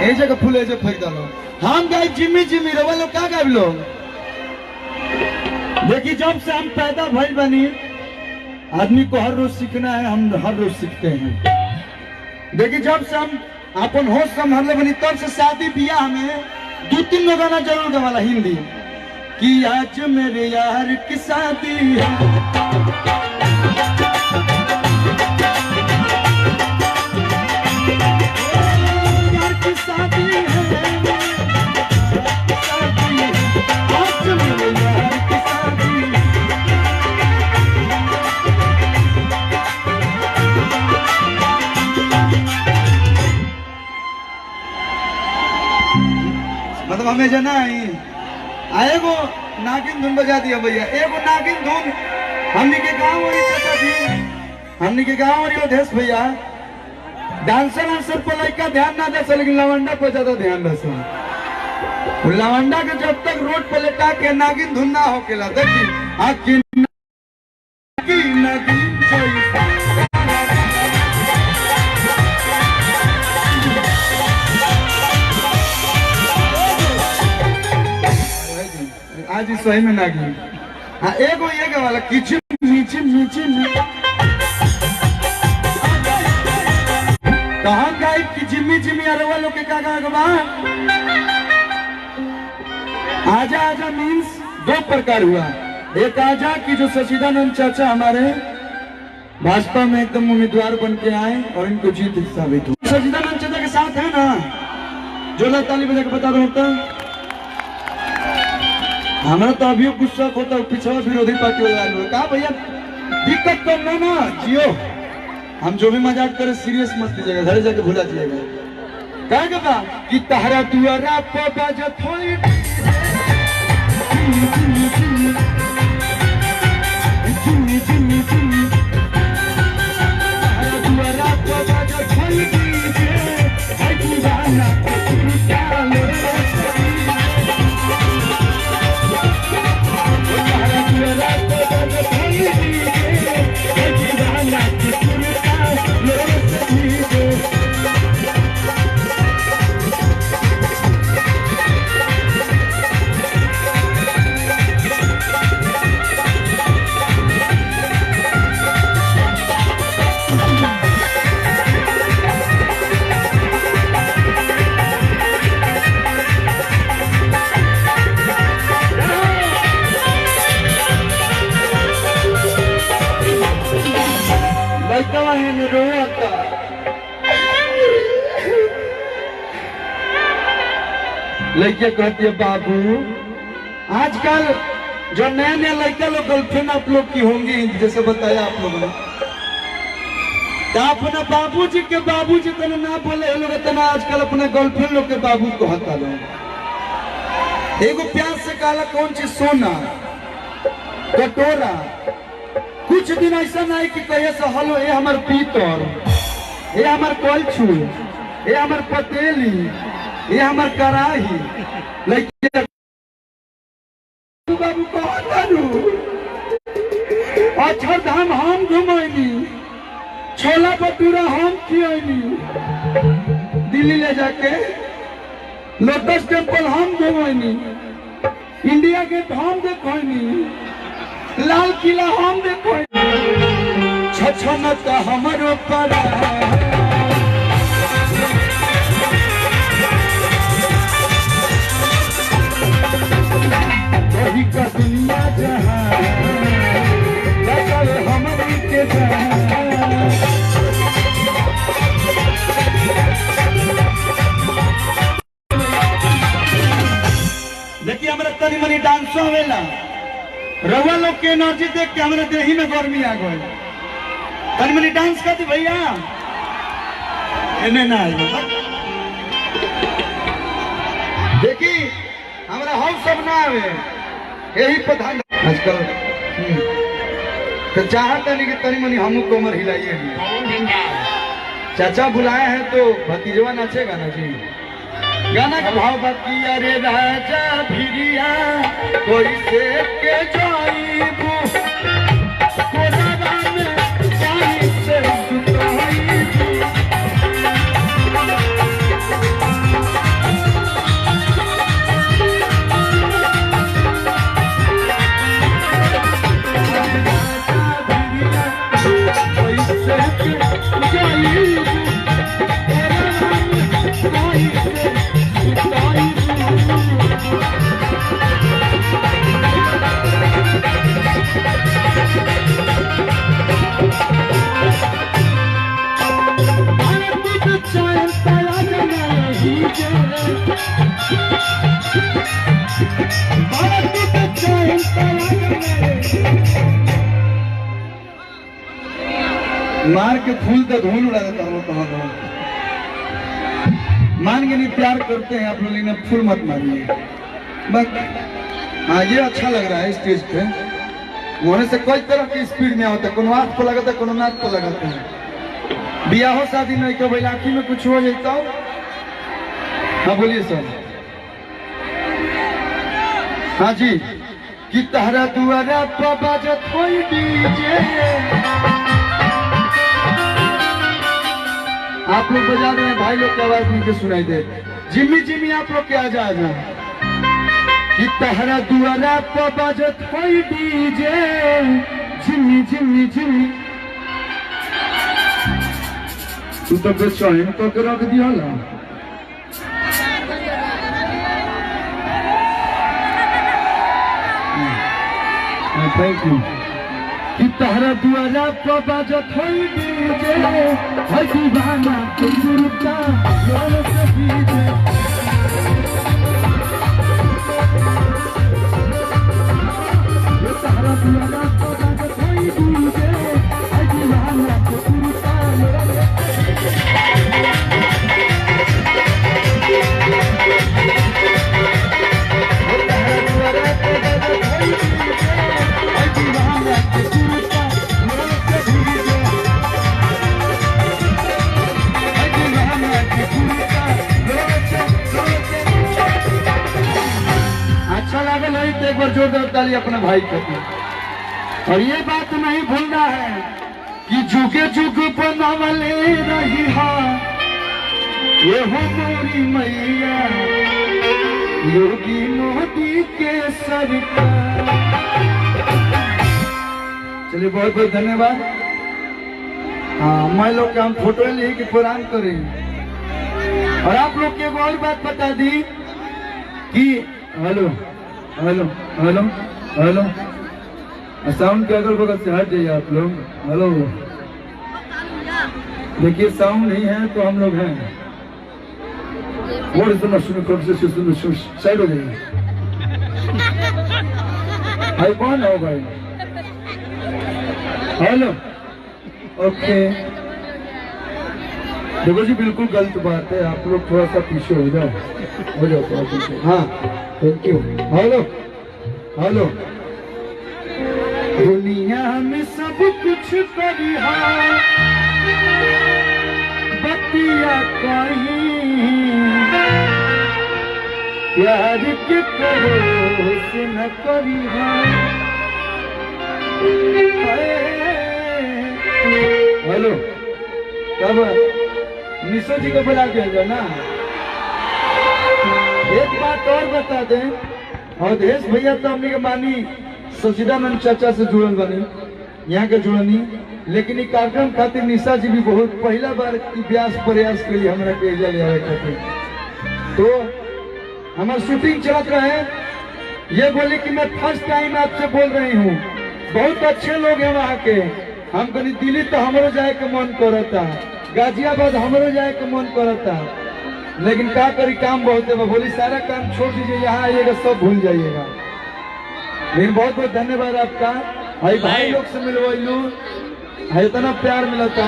ए जगह फूले जे फेंक दलो हम गाय जिम्मी जिम्मी रवा लोग का गाय लोग देखिए जब से हम पैदा भइल बनी आदमी को हर रोज सीखना है, हम हर रोज सीखते हैं। देखिए जब से हम अपन होश संभालने बनी तब से शादी ब्याह में 2-3 गाना जरूर गवाला हिंदी कि आज मेरे यार की शादी है। मतलब हमें जना आए वो नागिन धुन बजा दिया भैया, एगो नागिन धुन हमने के गाँव और चाचा जी हमने के गाँव और देश भैया डांसर पर लड़का ध्यान ना दे लेकिन लवंडा पर ज्यादा ध्यान दे। लवंडा के जब तक रोड पर लेटा के नागिन धुन ना होकेला देखी आखिर आज इस सही में नागिन। हाँ एगो ये के वाला किचिम नीचिम नीचिम कहाँ गाय की जिम्मी जिम्मी अरवा लोग के कागा गवा। आजा आजा मीन्स 2 प्रकार हुआ। एक आजा की जो सचिदानंद चाचा हमारे भाजपा में एकदम उम्मीदवार बन के आए और इनको जीत साबित हुई। सचिदानंद चाचा के साथ है ना, जोला ताली बजा के बता दो होता। हमारा तो अभी गुस्सा होता है पिछड़ा विरोधी पार्टी वाला कहा भैया दिक्कत तो ना जियो, हम जो भी मजाक करें सीरियस मत लीजिएगा, घर जाके भूला जाइएगा। कहा गया कि तहरा दुआरा पे बाजत होई लड़कियां कहती है बाबू आजकल जो नया नया लड़का लोग गर्लफ्रेंड आप लोग की होंगी जैसे बताया आप लोगों ने, तो अपने बाबूजी के बाबूजी तना ना बोले लोग तना आजकल अपने गर्लफ्रेंड लोग के बाबू को हटा लो। एगो प्यार से काला कौन चीज सोना कटोरा, कुछ दिन ऐसा नहीं कि कहे से हलो ये हमार पीतर, ये हमार कलछू, ये हमार पतेली, ये हमार कराही, लेकिन बाबू अक्षरधाम हम घुमैनी, छोला भटूरा हम खियनी, दिल्ली ले जाके लोटस टेम्पल हम घुमैनी, इंडिया गेट हम देखनी, लाल किला हम देखनी, छछन का हमारो पड़ा वही का दुनिया जहां हमारी के देखिए हमारा तनी मनी डांस होवेला, रवा लोग के एनर्जी देख के हमारे देही में गर्मी आ गई। तनी मनी डांस करती भैया इन्हें ना देखी हमारा हम सब ना आवे यही प्रधान आजकल तो चाहता नहीं कि तनी मनी हम कोमर हिलाइए। चाचा बुलाए हैं तो भतीजवा नाचेगा ना जी। गाना का भाव बाकी अरे राजा भिरिया कोई से के जाईबू कोलाबा में पानी से सुताईबू मार के फूल तो धूल उड़ा देता हूँ कहाँ कहाँ। मान के नहीं प्यार करते हैं आप लोग, लेकिन फूल मत मारिए बस। हाँ ये अच्छा लग रहा है स्टेज पे, होने से कई तरह की स्पीड में होता है, कोनो हाथ पर लगाता है, कोनो नाक पर लगाते हैं। बियाह शादी नहीं कब इलाकी में कुछ हो जाता हो। हाँ बोलिए सर। हाँ जी। कि तहरा दुआरा पर बाजत होई डीजे, आप लोग बजा रहे हैं, भाई लोग की आवाज नहीं सुनाई दे। जिम्मी जिम्मी आप लोग के आ जा कि तहरा दुआरा पर बाजत होई डीजे, जिम्मी जिम्मी जिम्मी। तू तो बेचैन तो के रख दिया ना। Thank you. कि तहरा दुआरा पर बाजत होई डीजे, हर दीवाना के गुरुता लोग से डीजे। तहरा दुआरा पर बाजत होई डीजे, हर दीवाना के गुरुता लोग एक बार जोरदार ताली अपने भाई के। और ये बात नहीं भूलना है कि जुगे जुग बनावले रही ये हो मोरी मैया योगी मोदी के सरकार। चलिए बहुत बहुत धन्यवाद। हाँ मैं लोग का हम फोटो लिए कि प्रोग्राम करेंगे। और आप लोग के एक और बात बता दी कि hello hello hello hello, sound के अगल बगल से हट जाइए आप लोग। हेलो देखिए साउंड नहीं है तो हम लोग हैं। वो सुनो सुनो साइड हो जाइए। भाई कौन है भाई? हेलो ओके। देखो जी बिल्कुल गलत बात है, आप लोग थोड़ा सा पीछे हो जाओ थोड़ा पीछे। हाँ थैंक यू। Hello hello. दुनिया में सब कुछ करी बतिया कहीं, प्यार के करो से न करी हेलो। तब निशो जी को बुला दिया ना। एक बात और बता दें, अवधेश भैया तो हमने के मानी सचिदानंद चाचा से जुड़ल बनी, यहाँ के जुड़नी, लेकिन ये कार्यक्रम खातिर निशा जी भी बहुत पहला बार व्यास प्रयास के लिए हमारा पेजा ले आए खातिर। तो हमारा शूटिंग चलत रहे, ये बोले कि मैं फर्स्ट टाइम आपसे बोल रही हूँ, बहुत अच्छे लोग हैं वहाँ के। हम कहीं दिल्ली तो हमरो जाए के मन करता, गाजियाबाद हमरो जाए के मन करता, लेकिन क्या करी काम बहुत है। बोली सारा काम छोड़ दीजिए, यहाँ आइएगा सब भूल जाइएगा। लेकिन बहुत बहुत धन्यवाद आपका। भाई भाई लोग से मिलवाइलू, इतना प्यार मिलता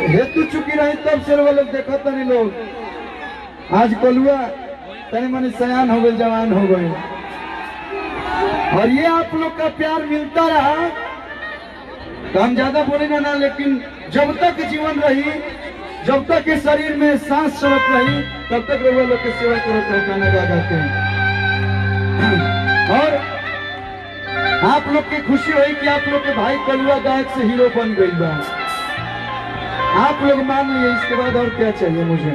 हेतु चुकी रही तब से वो लोग देखा था नहीं लोग। आज कलुआ तनी मनी सयान हो गए, जवान हो गए। और ये आप लोग का प्यार मिलता रहा तो हम ज्यादा बोले ना, लेकिन जब तक जीवन रही, जब तक के शरीर में सांस चलत रही, तब तक वो लोग की सेवा करते हैं, गाना गा गाते हैं। और आप लोग की खुशी हुई कि आप लोग के भाई कलुआ गायक से हीरो बन गई बा। आप लोग मान लिए, इसके बाद और क्या चाहिए मुझे।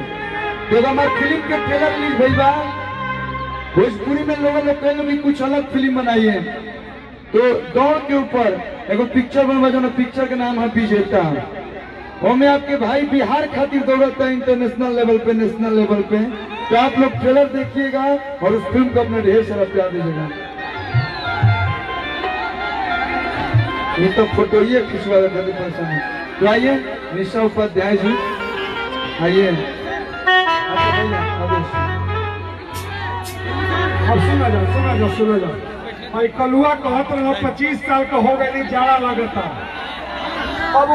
तो हमारे फिल्म के ट्रेलर रिलीज भइल बा, भोजपुरी में लोगों भी कुछ अलग फिल्म बनाई है। तो दौड़ के ऊपर एगो पिक्चर बनवा, जो पिक्चर का नाम है विजेता। और मैं आपके भाई बिहार खातिर दौड़ता है इंटरनेशनल लेवल पे, नेशनल लेवल पे। तो आप लोग ट्रेलर देखिएगा और उस फिल्म को अपने ढेर सारा प्यार दीजिएगा। ये तो फोटो ही खिंचवा परेशान। तो आइए निशा उपाध्याय जी, आइए अब सुना जाओ। भाई कलुआ कहत रहा 25 साल का हो गई जाड़ा लगता अब